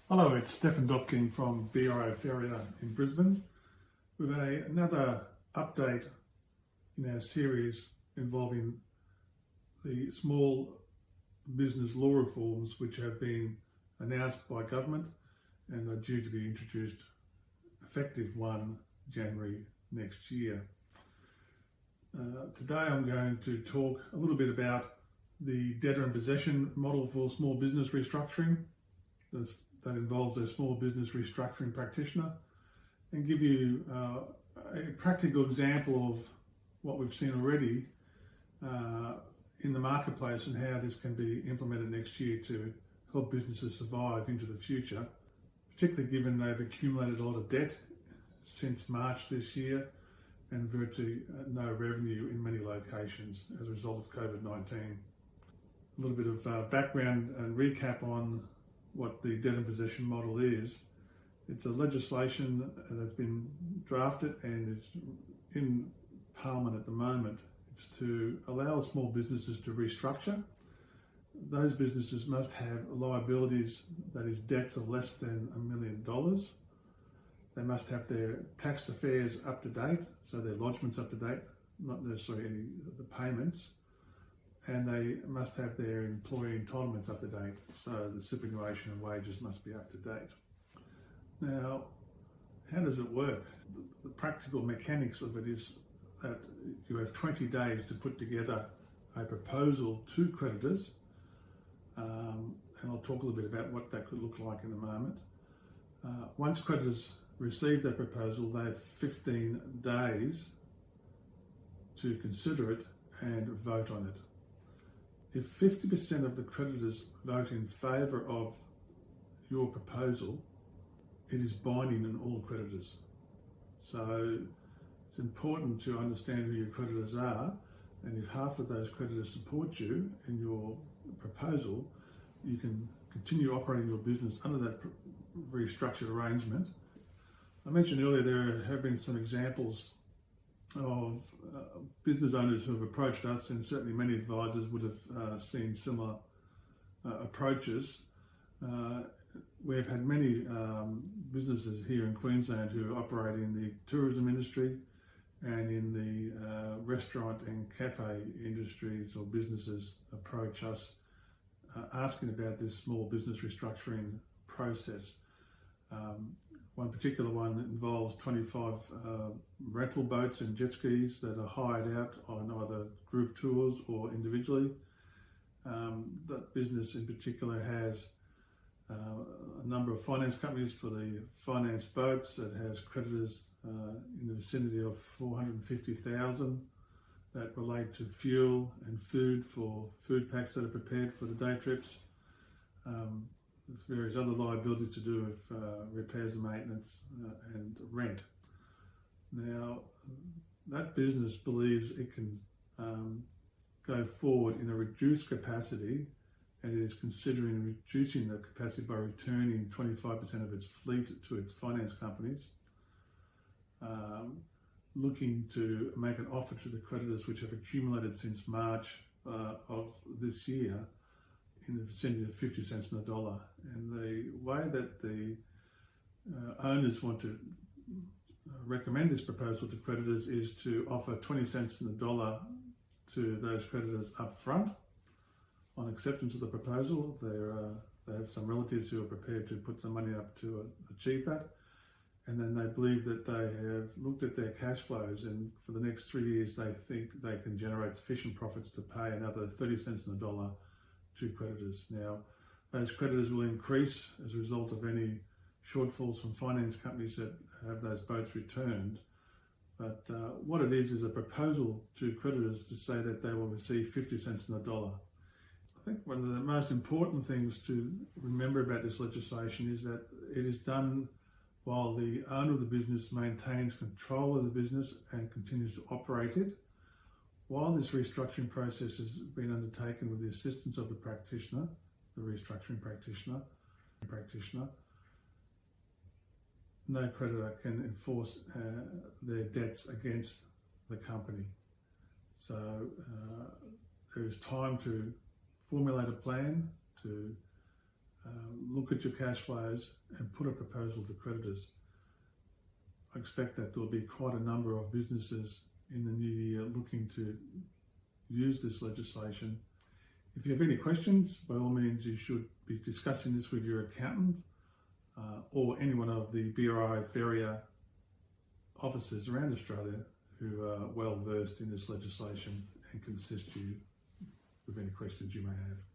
Hello, it's Stefan Dopking from BRO Ferrier in Brisbane with another update in our series involving the small business law reforms which have been announced by government and are due to be introduced effective 1 January next year. Today I'm going to talk a little bit about the debtor and possession model for small business restructuring. That involves a small business restructuring practitioner, and give you a practical example of what we've seen already in the marketplace and how this can be implemented next year to help businesses survive into the future, particularly given they've accumulated a lot of debt since March this year and virtually no revenue in many locations as a result of COVID-19. A little bit of background and recap on what the debtor and possession model is. It's a legislation that's been drafted and it's in Parliament at the moment. It's to allow small businesses to restructure. Those businesses must have liabilities, that is debts of less than $1 million. They must have their tax affairs up to date, so their lodgements up to date, not necessarily any of the payments. And they must have their employee entitlements up to date, so the superannuation and wages must be up to date. Now, how does it work? The practical mechanics of it is that you have 20 days to put together a proposal to creditors, and I'll talk a little bit about what that could look like in a moment. Once creditors receive that proposal, they have 15 days to consider it and vote on it. If 50% of the creditors vote in favour of your proposal, it is binding on all creditors. So it's important to understand who your creditors are, and if half of those creditors support you in your proposal, you can continue operating your business under that restructured arrangement. I mentioned earlier there have been some examples of business owners who have approached us, and certainly many advisors would have seen similar approaches. We've had many businesses here in Queensland who operate in the tourism industry and in the restaurant and cafe industries or businesses approach us asking about this small business restructuring process. One particular one involves 25 rental boats and jet skis that are hired out on either group tours or individually. That business in particular has a number of finance companies for the finance boats. It has creditors in the vicinity of $450,000 that relate to fuel and food for food packs that are prepared for the day trips. There's various other liabilities to do with repairs and maintenance and rent. Now, that business believes it can go forward in a reduced capacity, and it is considering reducing the capacity by returning 25% of its fleet to its finance companies, looking to make an offer to the creditors which have accumulated since March of this year in the vicinity of 50 cents on the dollar. And the way that the owners want to recommend this proposal to creditors is to offer 20 cents on the dollar to those creditors up front on acceptance of the proposal. They have some relatives who are prepared to put some money up to achieve that. And then they believe that they have looked at their cash flows, and for the next 3 years they think they can generate sufficient profits to pay another 30 cents on the dollar to creditors. Now, those creditors will increase as a result of any shortfalls from finance companies that have those boats returned. But what it is a proposal to creditors to say that they will receive 50 cents on the dollar. I think one of the most important things to remember about this legislation is that it is done while the owner of the business maintains control of the business and continues to operate it. While this restructuring process has been undertaken with the assistance of the practitioner, the restructuring practitioner, no creditor can enforce their debts against the company. So there is time to formulate a plan, to look at your cash flows and put a proposal to creditors. I expect that there'll be quite a number of businesses in the new year looking to use this legislation. If you have any questions, by all means, you should be discussing this with your accountant or any one of the BRI Ferrier officers around Australia who are well versed in this legislation and can assist you with any questions you may have.